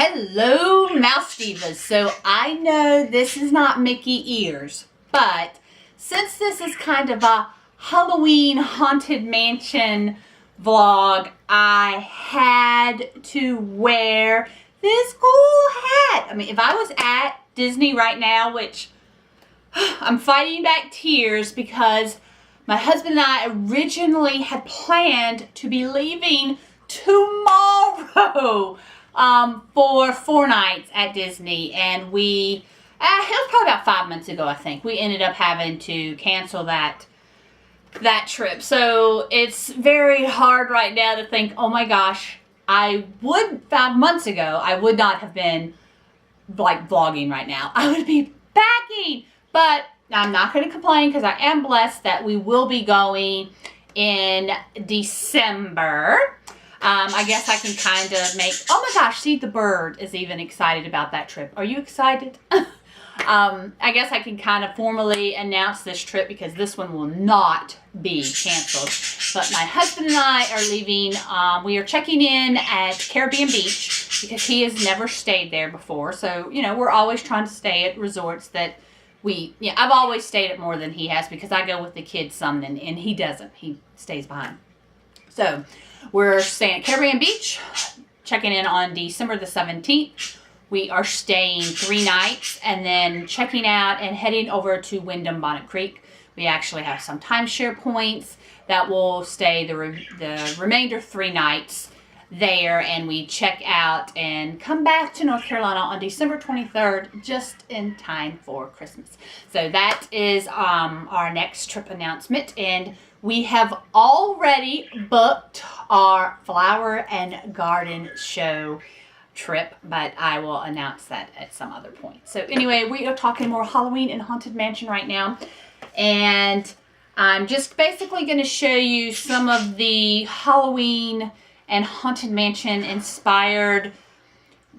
Hello, Mouse Divas. So I know this is not Mickey ears, but since this is kind of a Halloween Haunted Mansion vlog, I had to wear this cool hat. I mean, if I was at Disney right now, which I'm fighting back tears because my husband and I originally had planned to be leaving tomorrow for 4 nights at Disney, and it was probably about 5 months ago, I think. We ended up having to cancel that trip. So it's very hard right now to think, oh my gosh, 5 months ago, I would not have been like vlogging right now. I would be packing, but I'm not going to complain because I am blessed that we will be going in December. I guess I can kind of oh my gosh, see, the bird is even excited about that trip. Are you excited? I guess I can kind of formally announce this trip because this one will not be canceled. But my husband and I are leaving. We are checking in at Caribbean Beach because he has never stayed there before. So, you know, we're always trying to stay at resorts that I've always stayed at more than he has because I go with the kids some and he doesn't. He stays behind. So we're staying at Caribbean Beach, checking in on December the 17th. We are staying 3 nights and then checking out and heading over to Wyndham Bonnet Creek. We actually have some timeshare points that will stay the remainder 3 nights there, and we check out and come back to North Carolina on December 23rd, just in time for Christmas. So that is our next trip announcement, and we have already booked our flower and garden show trip, but I will announce that at some other point. So anyway, we are talking more Halloween and Haunted Mansion right now, and I'm just basically going to show you some of the Halloween and Haunted Mansion inspired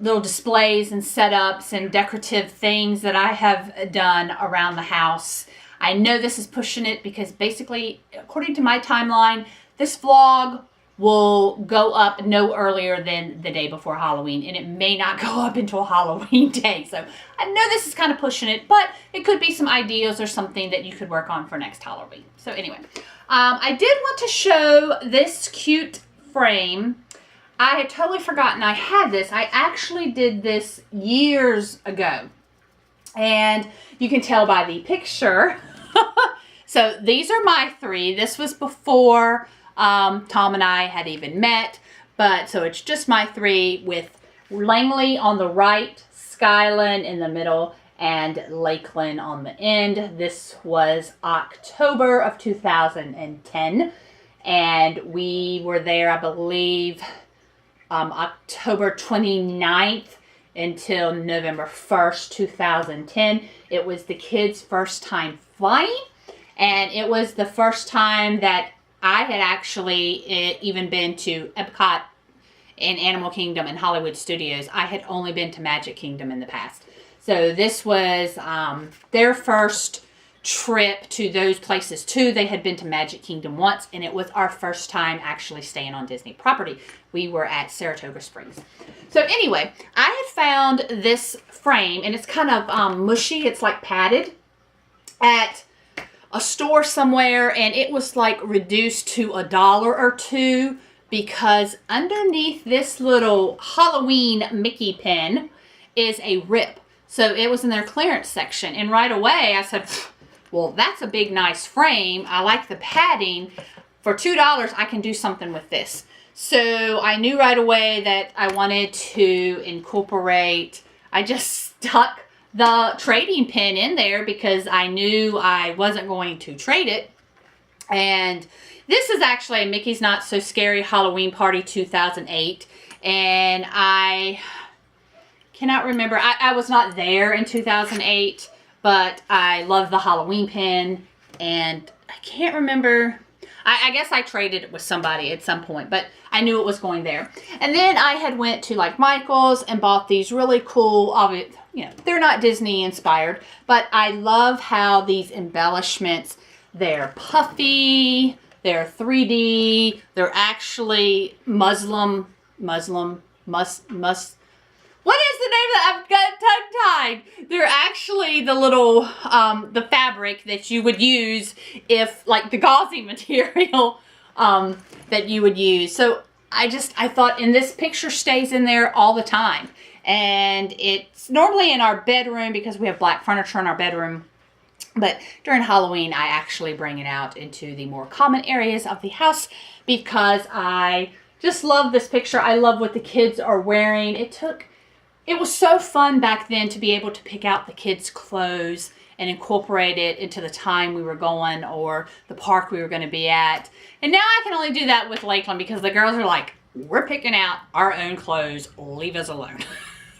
little displays and setups and decorative things that I have done around the house. I know this is pushing it because basically, according to my timeline, this vlog will go up no earlier than the day before Halloween, and it may not go up until Halloween day. So I know this is kind of pushing it, but it could be some ideas or something that you could work on for next Halloween. So anyway, I did want to show this cute frame. I had totally forgotten I had this. I actually did this years ago, and you can tell by the picture. So these are my 3. This was before Tom and I had even met, but so it's just my 3 with Langley on the right, Skyland in the middle, and Lakeland on the end. This was October of 2010, and we were there, I believe, October 29th until November 1st, 2010. It was the kids' first time flying, and it was the first time that I had actually even been to Epcot and Animal Kingdom and Hollywood Studios. I had only been to Magic Kingdom in the past. So this was their first trip to those places too. They had been to Magic Kingdom once, and it was our first time actually staying on Disney property. We were at Saratoga Springs. So anyway, I had found this frame, and it's kind of mushy. It's like padded at a store somewhere, and it was like reduced to $1 or $2 because underneath this little Halloween Mickey pin is a rip. So it was in their clearance section, and right away I said, well, that's a big, nice frame. I like the padding. For $2, I can do something with this. So I knew right away that I wanted to incorporate, I just stuck the trading pin in there because I knew I wasn't going to trade it. And this is actually a Mickey's Not So Scary Halloween Party 2008. And I cannot remember. I was not there in 2008. But I love the Halloween pin, and I can't remember. I guess I traded it with somebody at some point, but I knew it was going there. And then I had went to like Michael's and bought these really cool, you know, they're not Disney inspired, but I love how these embellishments, they're puffy, they're 3D, they're actually what is the name of that? I've got tongue-tied. They're actually the little, the fabric that you would use if, like, the gauzy material that you would use. So I thought, and this picture stays in there all the time. And it's normally in our bedroom because we have black furniture in our bedroom. But during Halloween, I actually bring it out into the more common areas of the house because I just love this picture. I love what the kids are wearing. It was so fun back then to be able to pick out the kids' clothes and incorporate it into the time we were going or the park we were going to be at. And now I can only do that with Lakeland because the girls are like, we're picking out our own clothes. Leave us alone.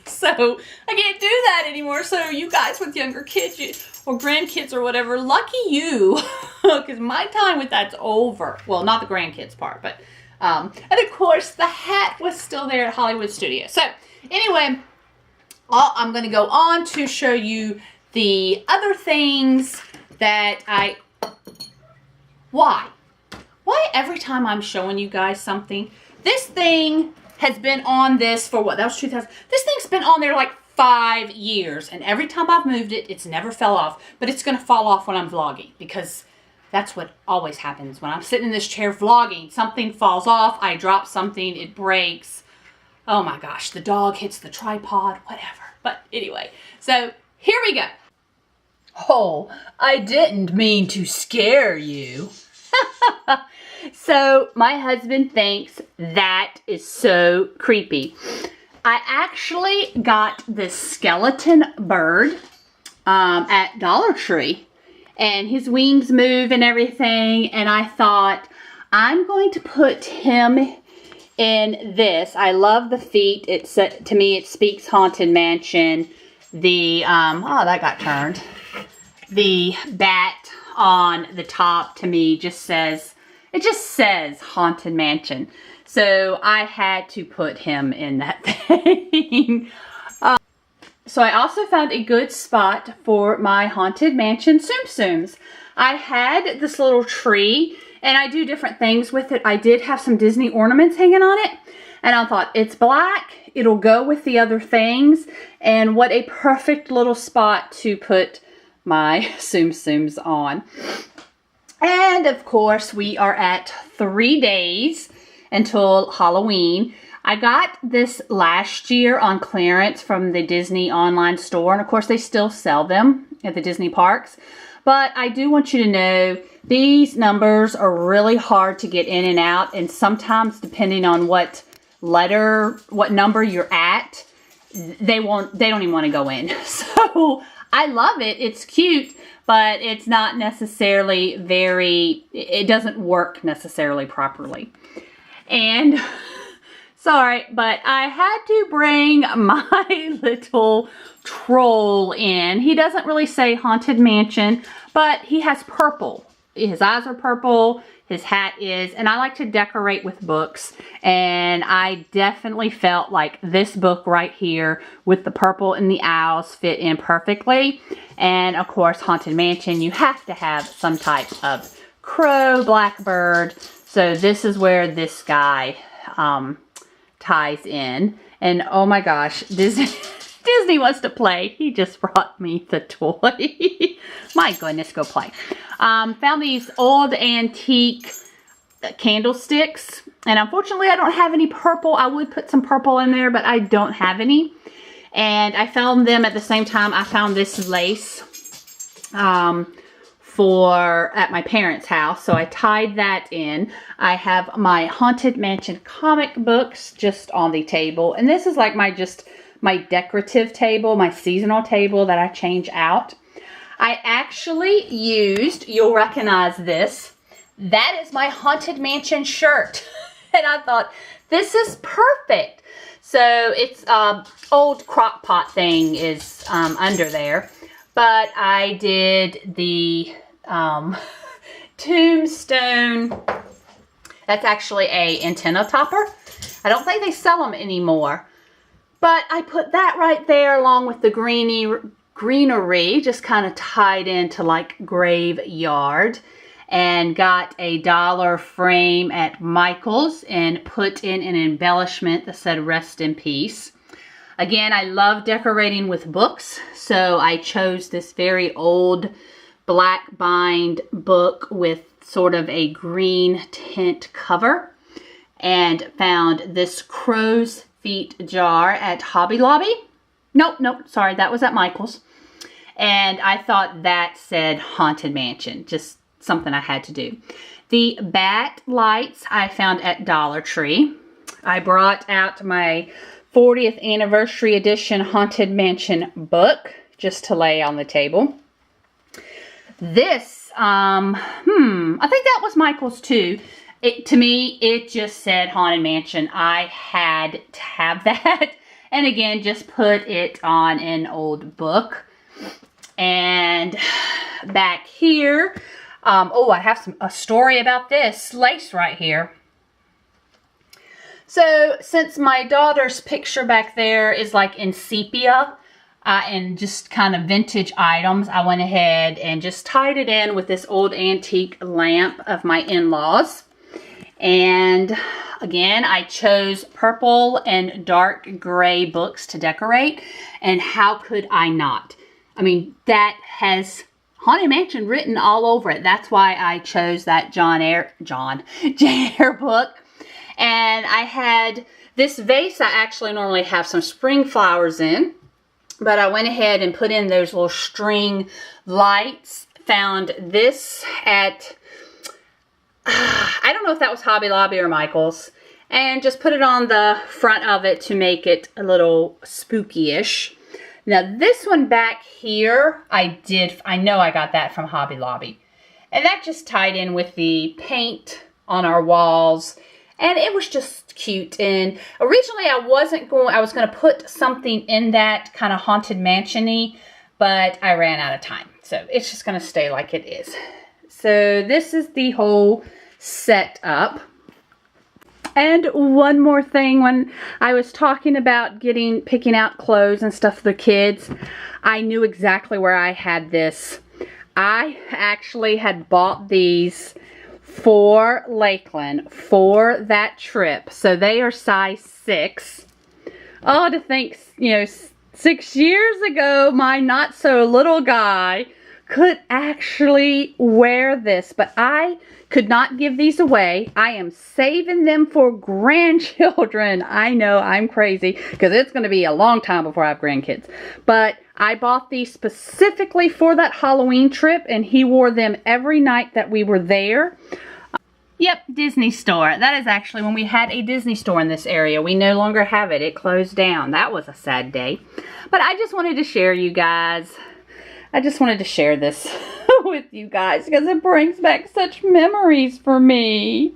So I can't do that anymore. So you guys with younger kids or grandkids or whatever, lucky you, because my time with that's over. Well, not the grandkids part, but and of course the hat was still there at Hollywood Studios. So anyway, I'm going to go on to show you the other things that why every time I'm showing you guys something, this thing has been on this for what? That was 2000. This thing's been on there like 5 years. And every time I've moved it, it's never fell off. But it's going to fall off when I'm vlogging. Because that's what always happens. When I'm sitting in this chair vlogging, something falls off. I drop something. It breaks. Oh my gosh. The dog hits the tripod. Whatever. But anyway. So here we go. Oh, I didn't mean to scare you. So my husband thinks that is so creepy. I actually got this skeleton bird at Dollar Tree, and his wings move and everything, and I thought I'm going to put him in this. I love the feet. It's to me it speaks Haunted Mansion. The oh, that got turned. The bat on the top to me just says, it just says Haunted Mansion. So I had to put him in that thing. So I also found a good spot for my Haunted Mansion Tsum Tsums. I had this little tree and I do different things with it. I did have some Disney ornaments hanging on it. And I thought, it's black, it'll go with the other things. And what a perfect little spot to put my Tsum Tsums on. And of course, we are at 3 days until Halloween. I got this last year on clearance from the Disney online store. And of course, they still sell them at the Disney parks. But I do want you to know, these numbers are really hard to get in and out. And sometimes, depending on what number you're at, they don't even want to go in. So I love it. It's cute. But it's not necessarily it doesn't work necessarily properly. And, sorry, but I had to bring my little troll in. He doesn't really say Haunted Mansion, but he has purple. His eyes are purple, his hat is, and I like to decorate with books. And I definitely felt like this book right here with the purple and the owls fit in perfectly. And of course, Haunted Mansion, you have to have some type of crow, blackbird. So this is where this guy ties in. And oh my gosh, Disney wants to play. He just brought me the toy. My goodness, go play. Found these old antique candlesticks. And unfortunately, I don't have any purple. I would put some purple in there, but I don't have any. And I found them at the same time I found this lace at my parents' house. So I tied that in. I have my Haunted Mansion comic books just on the table. And this is like my decorative table, my seasonal table that I change out. I actually used, you'll recognize this, that is my Haunted Mansion shirt. And I thought, this is perfect. So it's old crock pot thing is under there. But I did the tombstone. That's actually a antenna topper. I don't think they sell them anymore. But I put that right there along with the greenery, just kind of tied into like graveyard. And got a dollar frame at Michael's and put in an embellishment that said rest in peace. Again, I love decorating with books, so I chose this very old black bind book with sort of a green tint cover, and found this crow's feet jar at Hobby Lobby. Nope, sorry, that was at Michael's. And I thought that said Haunted Mansion, just something I had to do. The bat lights I found at Dollar Tree. I brought out my 40th anniversary edition Haunted Mansion book just to lay on the table. This, I think that was Michael's too. To me, it just said Haunted Mansion. I had to have that. And again, just put it on an old book. And back here, I have a story about this lace right here. So since my daughter's picture back there is like in sepia and just kind of vintage items, I went ahead and just tied it in with this old antique lamp of my in-laws. And again, I chose purple and dark gray books to decorate. And how could I not? I mean, that has Haunted Mansion written all over it. That's why I chose that Jane Eyre book. And I had this vase I actually normally have some spring flowers in. But I went ahead and put in those little string lights. Found this at, I don't know if that was Hobby Lobby or Michael's. And just put it on the front of it to make it a little spooky-ish. Now this one back here, I know I got that from Hobby Lobby. And that just tied in with the paint on our walls. And it was just cute. And originally I was going to put something in that kind of Haunted Mansion-y, but I ran out of time. So it's just going to stay like it is. So this is the whole setup. And one more thing, when I was talking about picking out clothes and stuff for the kids, I knew exactly where I had this. I actually had bought these for Lakeland for that trip. So they are size 6. Oh, to think, 6 years ago, my not so little guy could actually wear this, but I could not give these away. I am saving them for grandchildren. I know, I'm crazy, because it's going to be a long time before I have grandkids. But I bought these specifically for that Halloween trip, and he wore them every night that we were there. Yep, Disney store. That is actually when we had a Disney store in this area. We no longer have it. It closed down. That was a sad day. But I just wanted to share, you guys. I just wanted to share this with you guys because it brings back such memories for me.